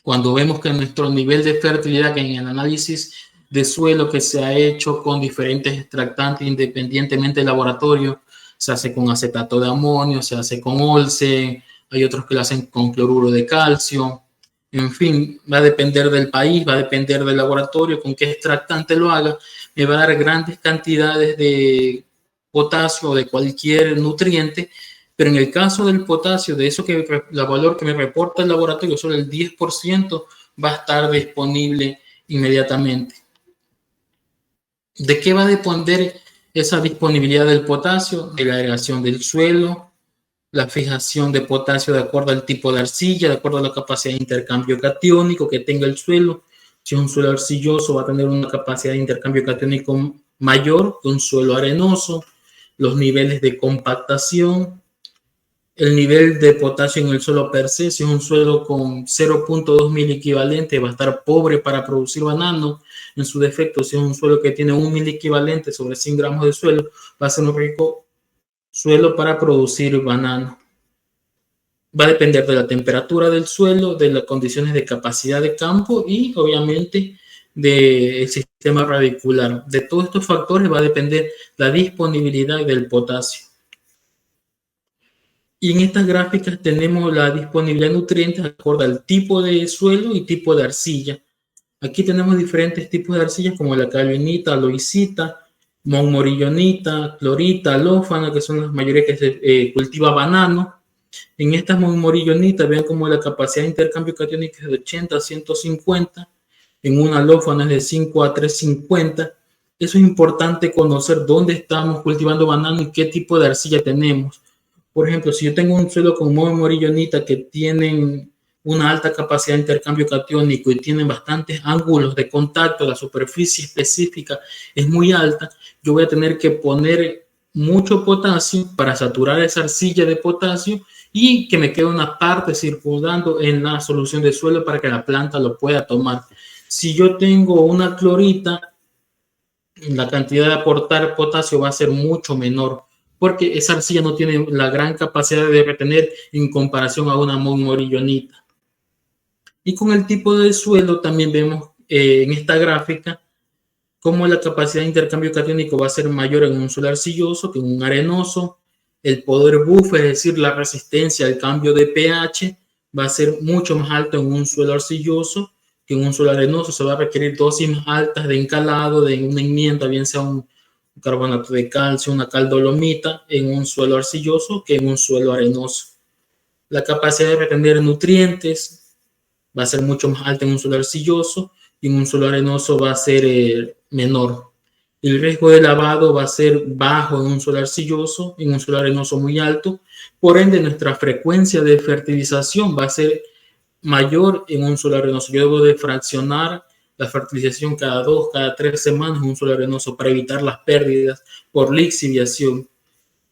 Speaker 1: cuando vemos que nuestro nivel de fertilidad, que en el análisis de suelo que se ha hecho con diferentes extractantes independientemente del laboratorio, se hace con acetato de amonio, se hace con Olsen, hay otros que lo hacen con cloruro de calcio. En fin, va a depender del país, va a depender del laboratorio, con qué extractante lo haga, me va a dar grandes cantidades de potasio o de cualquier nutriente, pero en el caso del potasio, de eso que la valor que me reporta el laboratorio, solo el 10% va a estar disponible inmediatamente. ¿De qué va a depender esa disponibilidad del potasio? De la agregación del suelo, la fijación de potasio de acuerdo al tipo de arcilla, de acuerdo a la capacidad de intercambio catiónico que tenga el suelo. Si es un suelo arcilloso, va a tener una capacidad de intercambio catiónico mayor que un suelo arenoso. Los niveles de compactación, el nivel de potasio en el suelo per se. Si es un suelo con 0.2 miliequivalente, va a estar pobre para producir banano. En su defecto, si es un suelo que tiene 1 miliequivalente sobre 100 gramos de suelo, va a ser un rico suelo para producir banano. Va a depender de la temperatura del suelo, de las condiciones de capacidad de campo y obviamente del sistema radicular. De todos estos factores va a depender la disponibilidad del potasio. Y en estas gráficas tenemos la disponibilidad de nutrientes de acuerdo al tipo de suelo y tipo de arcilla. Aquí tenemos diferentes tipos de arcillas como la calvinita, loisita, montmorillonita, clorita, alófana, que son las mayorías que se cultiva banano. En estas montmorillonitas vean como la capacidad de intercambio catiónico es de 80 a 150, en una alófana es de 5 a 350. Eso es importante conocer dónde estamos cultivando banano y qué tipo de arcilla tenemos. Por ejemplo, si yo tengo un suelo con montmorillonita que tienen una alta capacidad de intercambio catiónico y tienen bastantes ángulos de contacto, la superficie específica es muy alta, yo voy a tener que poner mucho potasio para saturar esa arcilla de potasio y que me quede una parte circundando en la solución de suelo para que la planta lo pueda tomar. Si yo tengo una clorita, la cantidad de aportar potasio va a ser mucho menor, porque esa arcilla no tiene la gran capacidad de retener en comparación a una montmorillonita. Y con el tipo de suelo también vemos en esta gráfica Como la capacidad de intercambio catiónico va a ser mayor en un suelo arcilloso que en un arenoso, el poder buffer, es decir, la resistencia al cambio de pH, va a ser mucho más alto en un suelo arcilloso que en un suelo arenoso. Se va a requerir dosis más altas de encalado, de una enmienda, bien sea un carbonato de calcio, una cal dolomita, en un suelo arcilloso que en un suelo arenoso. La capacidad de retener nutrientes va a ser mucho más alta en un suelo arcilloso y en un suelo arenoso va a ser menor. El riesgo de lavado va a ser bajo en un suelo arcilloso, en un suelo arenoso muy alto. Por ende, nuestra frecuencia de fertilización va a ser mayor en un suelo arenoso. Yo debo de fraccionar la fertilización cada 2, cada 3 semanas en un suelo arenoso para evitar las pérdidas por lixiviación.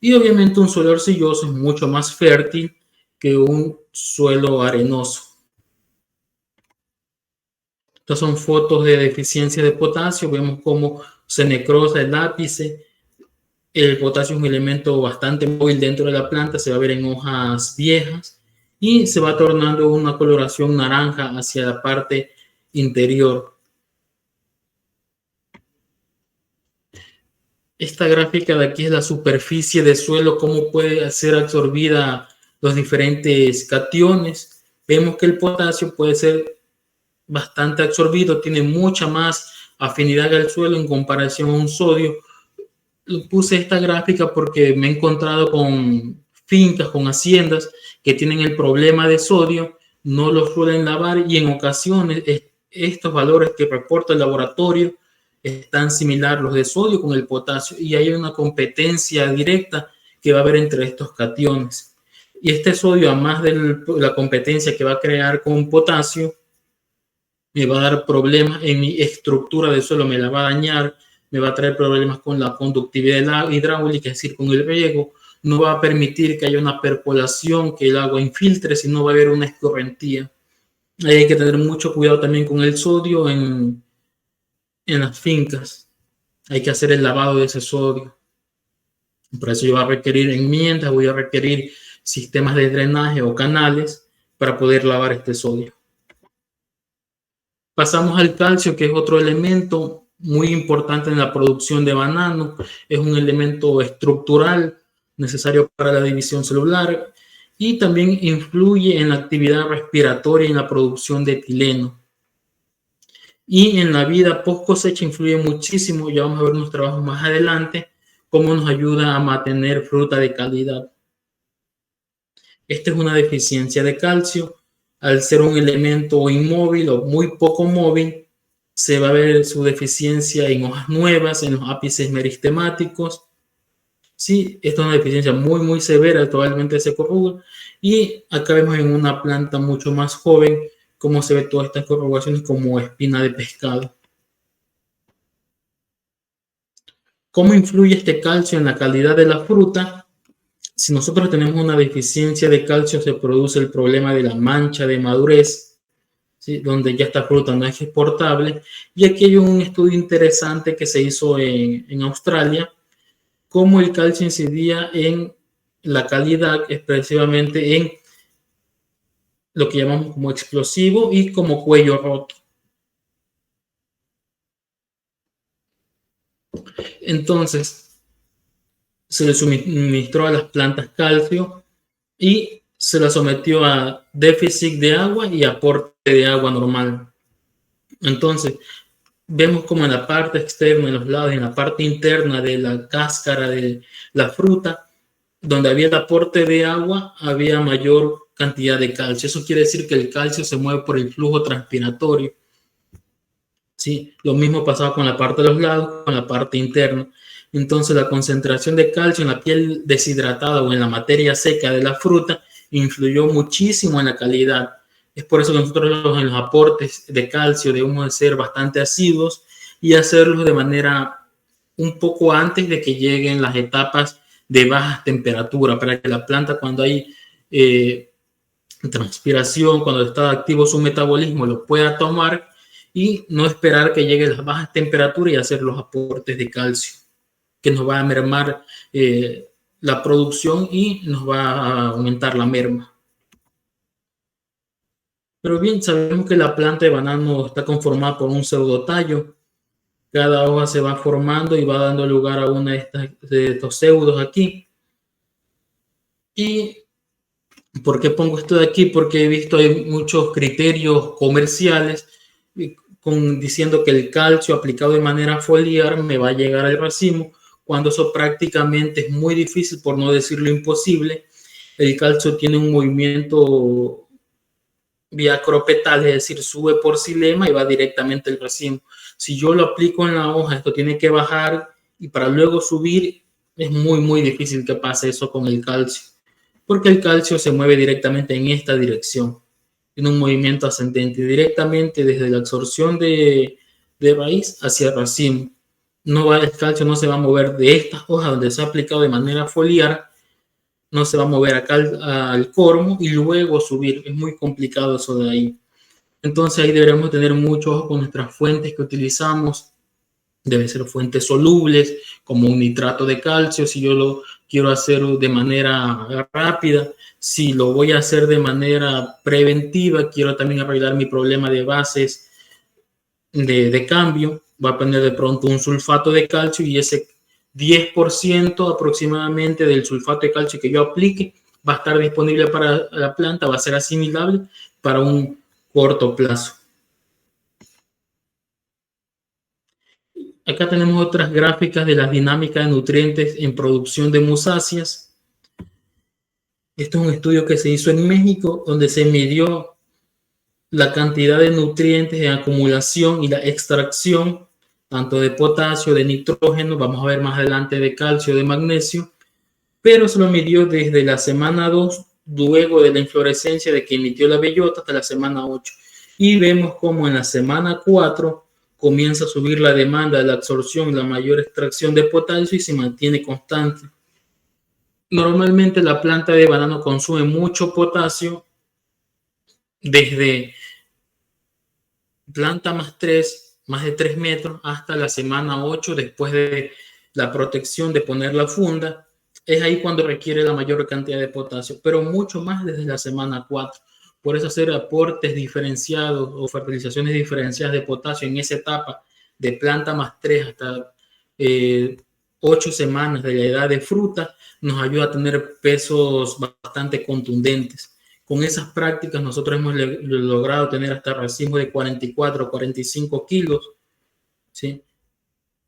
Speaker 1: Y obviamente un suelo arcilloso es mucho más fértil que un suelo arenoso. Estas son fotos de deficiencia de potasio. Vemos cómo se necrosa el ápice. El potasio es un elemento bastante móvil dentro de la planta. Se va a ver en hojas viejas y se va tornando una coloración naranja hacia la parte interior. Esta gráfica de aquí es la superficie de suelo, cómo puede ser absorbida los diferentes cationes. Vemos que el potasio puede ser bastante absorbido, tiene mucha más afinidad al suelo en comparación a un sodio. Puse esta gráfica porque me he encontrado con fincas, con haciendas que tienen el problema de sodio, no lo suelen lavar y en ocasiones estos valores que reporta el laboratorio están similares los de sodio con el potasio y hay una competencia directa que va a haber entre estos cationes. Y este sodio, además de la competencia que va a crear con potasio, me va a dar problemas en mi estructura de suelo, me la va a dañar, me va a traer problemas con la conductividad hidráulica, es decir, con el riego, no va a permitir que haya una percolación, que el agua infiltre, sino va a haber una escorrentía. Ahí hay que tener mucho cuidado también con el sodio en las fincas. Hay que hacer el lavado de ese sodio. Por eso yo voy a requerir enmiendas, voy a requerir sistemas de drenaje o canales para poder lavar este sodio. Pasamos al calcio, que es otro elemento muy importante en la producción de banano. Es un elemento estructural necesario para la división celular y también influye en la actividad respiratoria y en la producción de etileno. Y en la vida post cosecha influye muchísimo, ya vamos a ver unos trabajos más adelante, cómo nos ayuda a mantener fruta de calidad. Esta es una deficiencia de calcio. Al ser un elemento inmóvil o muy poco móvil, se va a ver su deficiencia en hojas nuevas, en los ápices meristemáticos. Sí, esta es una deficiencia muy, muy severa, probablemente se corruga. Y acá vemos en una planta mucho más joven cómo se ve todas estas corrugaciones como espina de pescado. ¿Cómo influye este calcio en la calidad de la fruta? Si nosotros tenemos una deficiencia de calcio, se produce el problema de la mancha de madurez, ¿sí? Donde ya esta fruta no es exportable. Y aquí hay un estudio interesante que se hizo en Australia, cómo el calcio incidía en la calidad, expresivamente en lo que llamamos como explosivo y como cuello roto. Entonces, se le suministró a las plantas calcio y se la sometió a déficit de agua y aporte de agua normal. Entonces, vemos como en la parte externa, en los lados, en la parte interna de la cáscara de la fruta, donde había el aporte de agua, había mayor cantidad de calcio. Eso quiere decir que el calcio se mueve por el flujo transpiratorio. ¿Sí? Lo mismo pasaba con la parte de los lados, con la parte interna. Entonces, la concentración de calcio en la piel deshidratada o en la materia seca de la fruta influyó muchísimo en la calidad. Es por eso que nosotros en los aportes de calcio debemos de ser bastante asiduos y hacerlos de manera un poco antes de que lleguen las etapas de bajas temperaturas, para que la planta, cuando hay transpiración, cuando está activo su metabolismo, lo pueda tomar y no esperar que lleguen las bajas temperaturas y hacer los aportes de calcio, que nos va a mermar la producción y nos va a aumentar la merma. Pero bien, sabemos que la planta de banano está conformada por un pseudotallo. cada hoja se va formando y va dando lugar a una de estos pseudos aquí. ¿Y por qué pongo esto de aquí? Porque he visto hay muchos criterios comerciales diciendo que el calcio aplicado de manera foliar me va a llegar al racimo, cuando eso prácticamente es muy difícil, por no decirlo imposible. El calcio tiene un movimiento vía cropetal, es decir, sube por xilema y va directamente al racimo. Si yo lo aplico en la hoja, esto tiene que bajar y para luego subir, es muy difícil que pase eso con el calcio, porque el calcio se mueve directamente en esta dirección, en un movimiento ascendente, directamente desde la absorción de raíz hacia el racimo. El calcio no se va a mover de estas hojas donde se ha aplicado de manera foliar, no se va a mover acá al cormo y luego subir. Es muy complicado eso de ahí. Entonces ahí deberemos tener mucho ojo con nuestras fuentes que utilizamos. Deben ser fuentes solubles, como un nitrato de calcio, si yo lo quiero hacer de manera rápida. Si lo voy a hacer de manera preventiva, quiero también arreglar mi problema de bases de cambio, va a poner de pronto un sulfato de calcio y ese 10% aproximadamente del sulfato de calcio que yo aplique va a estar disponible para la planta, va a ser asimilable para un corto plazo. Acá tenemos otras gráficas de las dinámicas de nutrientes en producción de musáceas. Este es un estudio que se hizo en México, donde se midió la cantidad de nutrientes en acumulación y la extracción, tanto de potasio, de nitrógeno, vamos a ver más adelante de calcio, de magnesio, pero se lo midió desde la semana 2, luego de la inflorescencia de que emitió la bellota, hasta la semana 8. Y vemos como en la semana 4 comienza a subir la demanda de la absorción y la mayor extracción de potasio y se mantiene constante. Normalmente la planta de banano consume mucho potasio desde planta más 3, más de 3 metros, hasta la semana 8, después de la protección de poner la funda. Es ahí cuando requiere la mayor cantidad de potasio, pero mucho más desde la semana 4. Por eso hacer aportes diferenciados o fertilizaciones diferenciadas de potasio en esa etapa de planta más 3 hasta 8 semanas de la edad de fruta nos ayuda a tener pesos bastante contundentes. Con esas prácticas nosotros hemos logrado tener hasta racimos de 44 o 45 kilos, ¿sí?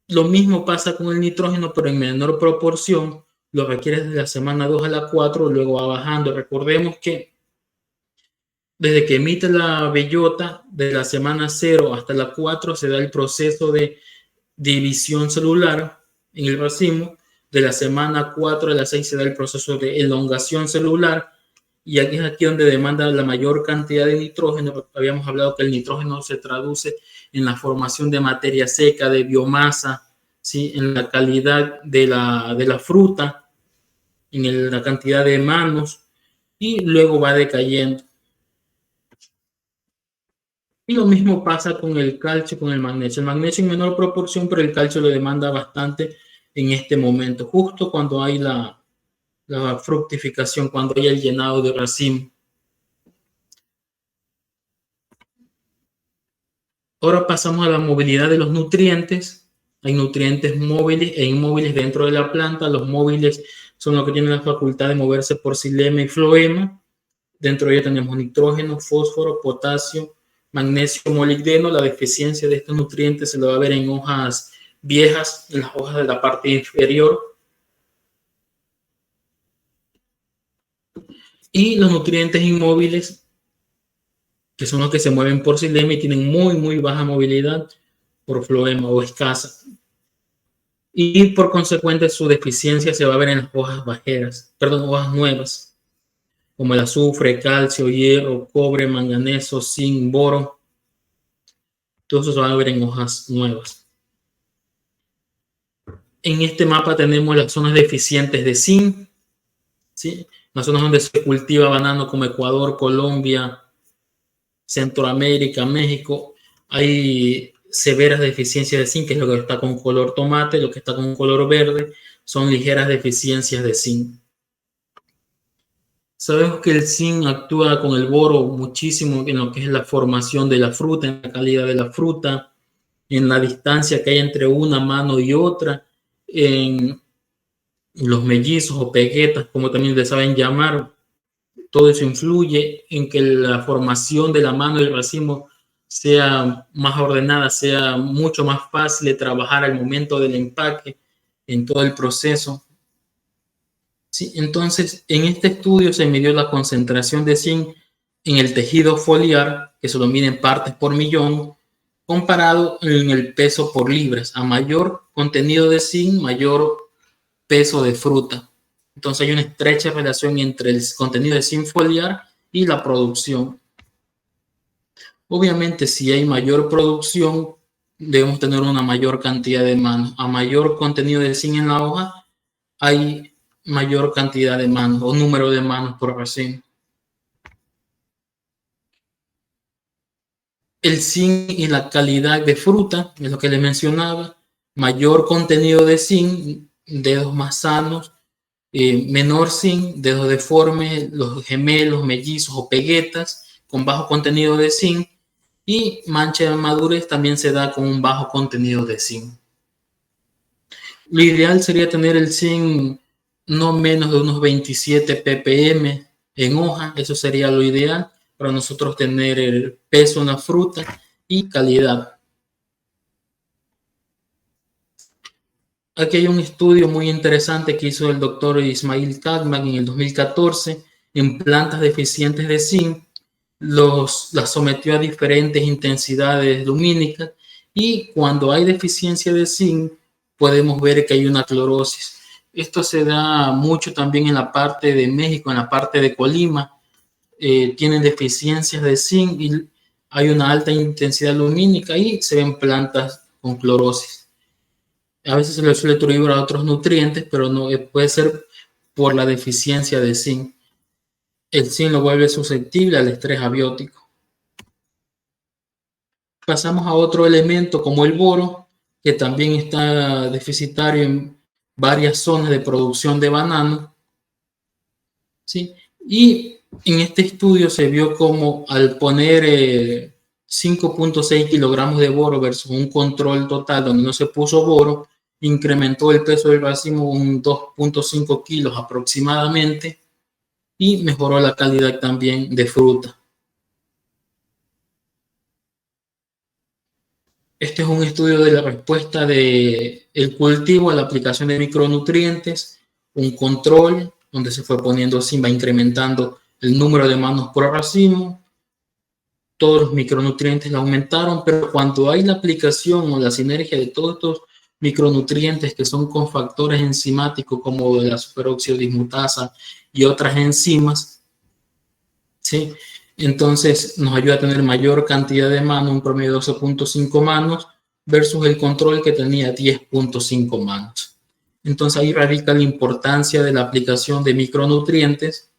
Speaker 1: Lo mismo pasa con el nitrógeno, pero en menor proporción. Lo requiere desde la semana 2 a la 4, luego va bajando. Recordemos que desde que emite la bellota, de la semana 0 hasta la 4, se da el proceso de división celular en el racimo. De la semana 4 a la 6 se da el proceso de elongación celular. Y aquí es aquí donde demanda la mayor cantidad de nitrógeno. Habíamos hablado que el nitrógeno se traduce en la formación de materia seca, de biomasa, ¿sí? En la calidad de la fruta, en la cantidad de manos, y luego va decayendo. Y lo mismo pasa con el calcio, con el magnesio. El magnesio en menor proporción, pero el calcio lo demanda bastante en este momento, justo cuando hay la fructificación, cuando hay el llenado de racimo. Ahora pasamos a la movilidad de los nutrientes. Hay nutrientes móviles e inmóviles dentro de la planta. Los móviles son los que tienen la facultad de moverse por xilema y floema. Dentro de ellos tenemos nitrógeno, fósforo, potasio, magnesio, molibdeno. La deficiencia de estos nutrientes se lo va a ver en hojas viejas, en las hojas de la parte inferior. Y los nutrientes inmóviles, que son los que se mueven por xilema y tienen muy baja movilidad por floema o escasa. Y por consecuente su deficiencia se va a ver en las hojas hojas nuevas, como el azufre, calcio, hierro, cobre, manganeso, zinc, boro. Todo eso se va a ver en hojas nuevas. En este mapa tenemos las zonas deficientes de zinc, ¿sí? Las zonas donde se cultiva banano como Ecuador, Colombia, Centroamérica, México. Hay severas deficiencias de zinc, que es lo que está con color tomate, lo que está con color verde, son ligeras deficiencias de zinc. Sabemos que el zinc actúa con el boro muchísimo en lo que es la formación de la fruta, en la calidad de la fruta. en la distancia que hay entre una mano y otra, en los mellizos o peguetas, como también le saben llamar. Todo eso influye en que la formación de la mano del racimo sea más ordenada, sea mucho más fácil de trabajar al momento del empaque, en todo el proceso. Sí, entonces, en este estudio se midió la concentración de zinc en el tejido foliar, que se lo mide en partes por millón, comparado en el peso por libras. A mayor contenido de zinc, mayor peso de fruta. Entonces hay una estrecha relación entre el contenido de zinc foliar y la producción. Obviamente, si hay mayor producción, debemos tener una mayor cantidad de manos. A mayor contenido de zinc en la hoja, hay mayor cantidad de manos o número de manos por racimo. El zinc y la calidad de fruta, es lo que les mencionaba. Mayor contenido de zinc, dedos más sanos. Menor zinc, dedos deformes, los gemelos, mellizos o peguetas con bajo contenido de zinc, y mancha de madurez también se da con un bajo contenido de zinc. Lo ideal sería tener el zinc no menos de unos 27 ppm en hoja, eso sería lo ideal para nosotros tener el peso en la fruta y calidad. Aquí hay un estudio muy interesante que hizo el doctor Ismail Kadmak en el 2014 en plantas deficientes de zinc. Las sometió a diferentes intensidades lumínicas y cuando hay deficiencia de zinc podemos ver que hay una clorosis. Esto se da mucho también en la parte de México, en la parte de Colima. Tienen deficiencias de zinc y hay una alta intensidad lumínica y se ven plantas con clorosis. A veces se le suele atribuir a otros nutrientes, pero no puede ser por la deficiencia de zinc. El zinc lo vuelve susceptible al estrés abiótico. Pasamos a otro elemento como el boro, que también está deficitario en varias zonas de producción de banano. ¿Sí? Y en este estudio se vio como al poner 5.6 kilogramos de boro versus un control total donde no se puso boro, incrementó el peso del racimo un 2.5 kilos aproximadamente y mejoró la calidad también de fruta. Este es un estudio de la respuesta del cultivo a la aplicación de micronutrientes, un control donde se fue poniendo así, va incrementando el número de manos por racimo, todos los micronutrientes aumentaron, pero cuando hay la aplicación o la sinergia de todos estos micronutrientes que son cofactores enzimáticos como la superóxido dismutasa y otras enzimas, ¿sí? Entonces nos ayuda a tener mayor cantidad de manos, un promedio de 12.5 manos versus el control que tenía 10.5 manos. Entonces ahí radica la importancia de la aplicación de micronutrientes.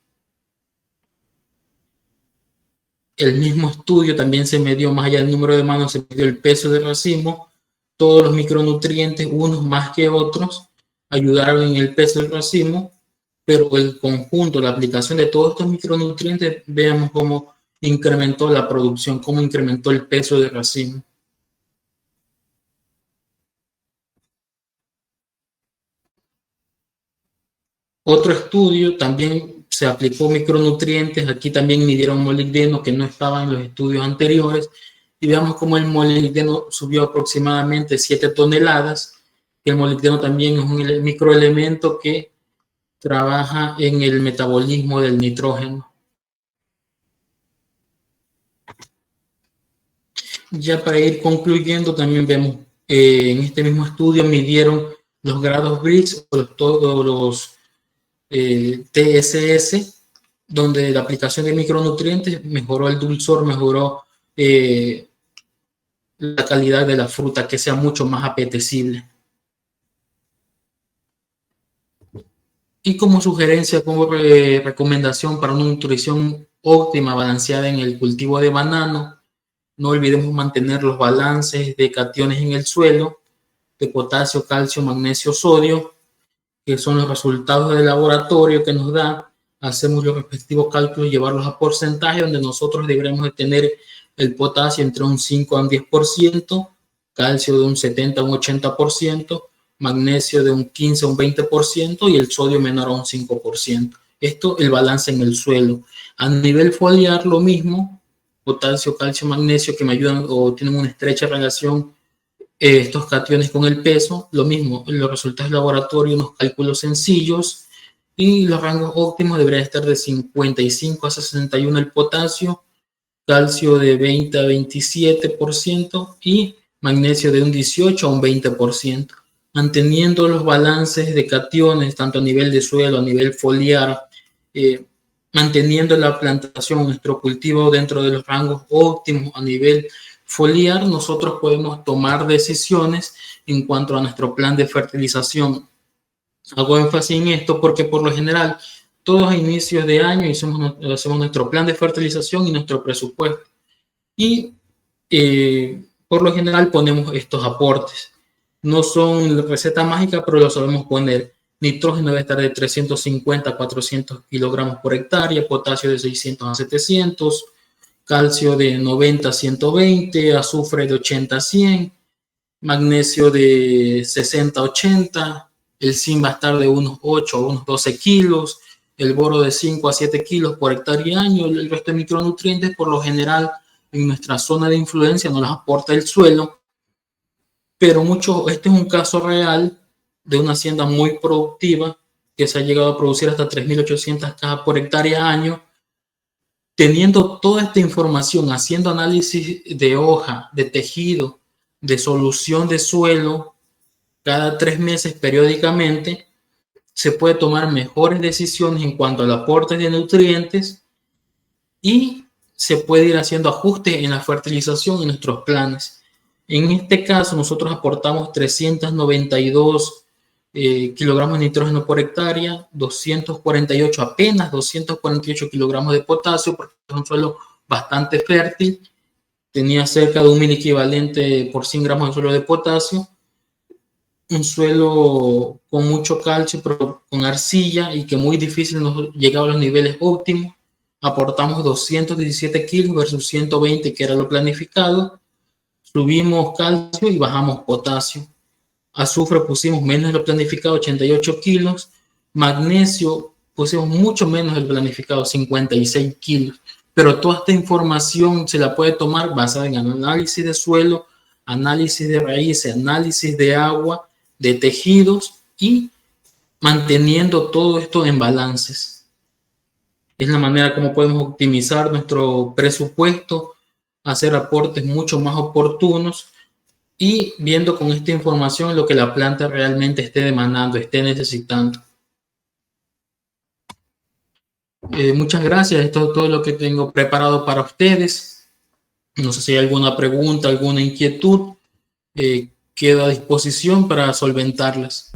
Speaker 1: El mismo estudio también se midió, más allá del número de manos, se midió el peso del racimo. Todos los micronutrientes, unos más que otros, ayudaron en el peso del racimo, pero el conjunto, la aplicación de todos estos micronutrientes, veamos cómo incrementó la producción, cómo incrementó el peso del racimo. Otro estudio también se aplicó micronutrientes, aquí también midieron molibdeno que no estaba en los estudios anteriores y veamos cómo el molibdeno subió aproximadamente 7 toneladas. El molibdeno también es un microelemento que trabaja en el metabolismo del nitrógeno. Ya para ir concluyendo, también vemos en este mismo estudio midieron los grados Brix o todos los TSS, donde la aplicación de micronutrientes mejoró el dulzor, mejoró la calidad de la fruta, que sea mucho más apetecible. Y como sugerencia, como recomendación para una nutrición óptima, balanceada en el cultivo de banano, no olvidemos mantener los balances de cationes en el suelo, de potasio, calcio, magnesio, sodio, que son los resultados del laboratorio que nos da. Hacemos los respectivos cálculos y llevarlos a porcentaje, donde nosotros deberemos de tener el potasio entre un 5 a un 10%, calcio de un 70 a un 80%, magnesio de un 15 a un 20% y el sodio menor a un 5%. Esto el balance en el suelo. A nivel foliar lo mismo, potasio, calcio, magnesio, que me ayudan o tienen una estrecha relación estos cationes con el peso, lo mismo, los resultados de laboratorio, unos cálculos sencillos y los rangos óptimos deberían estar de 55 a 61 el potasio, calcio de 20 a 27% y magnesio de un 18 a un 20%, manteniendo los balances de cationes tanto a nivel de suelo, a nivel foliar, manteniendo la plantación, nuestro cultivo dentro de los rangos óptimos a nivel foliar, nosotros podemos tomar decisiones en cuanto a nuestro plan de fertilización. Hago énfasis en esto porque por lo general todos a inicios de año hacemos nuestro plan de fertilización y nuestro presupuesto. Y por lo general ponemos estos aportes. No son receta mágica, pero lo sabemos poner. Nitrógeno debe estar de 350 a 400 kilogramos por hectárea, potasio de 600 a 700, calcio de 90 a 120, azufre de 80 a 100, magnesio de 60 a 80, el zinc va a estar de unos 8 a unos 12 kilos, el boro de 5 a 7 kilos por hectárea y año, el resto de micronutrientes por lo general en nuestra zona de influencia nos las aporta el suelo, pero este es un caso real de una hacienda muy productiva que se ha llegado a producir hasta 3.800 cajas por hectárea año. Teniendo toda esta información, haciendo análisis de hoja, de tejido, de solución de suelo, cada 3 meses periódicamente, se puede tomar mejores decisiones en cuanto al aporte de nutrientes y se puede ir haciendo ajustes en la fertilización en nuestros planes. En este caso, nosotros aportamos 392 kilogramos de nitrógeno por hectárea, 248, apenas 248 kilogramos de potasio, porque es un suelo bastante fértil, tenía cerca de un mil equivalente por 100 gramos de suelo de potasio, un suelo con mucho calcio, pero con arcilla y que muy difícil nos llegaba a los niveles óptimos. Aportamos 217 kilos versus 120 que era lo planificado, subimos calcio y bajamos potasio. Azufre pusimos menos de lo planificado, 88 kilos. Magnesio pusimos mucho menos del planificado, 56 kilos. Pero toda esta información se la puede tomar basada en análisis de suelo, análisis de raíces, análisis de agua, de tejidos y manteniendo todo esto en balances. Es la manera como podemos optimizar nuestro presupuesto, hacer aportes mucho más oportunos y viendo con esta información lo que la planta realmente esté demandando, esté necesitando. Muchas gracias. Esto es todo lo que tengo preparado para ustedes. No sé si hay alguna pregunta, alguna inquietud. Quedo a disposición para solventarlas.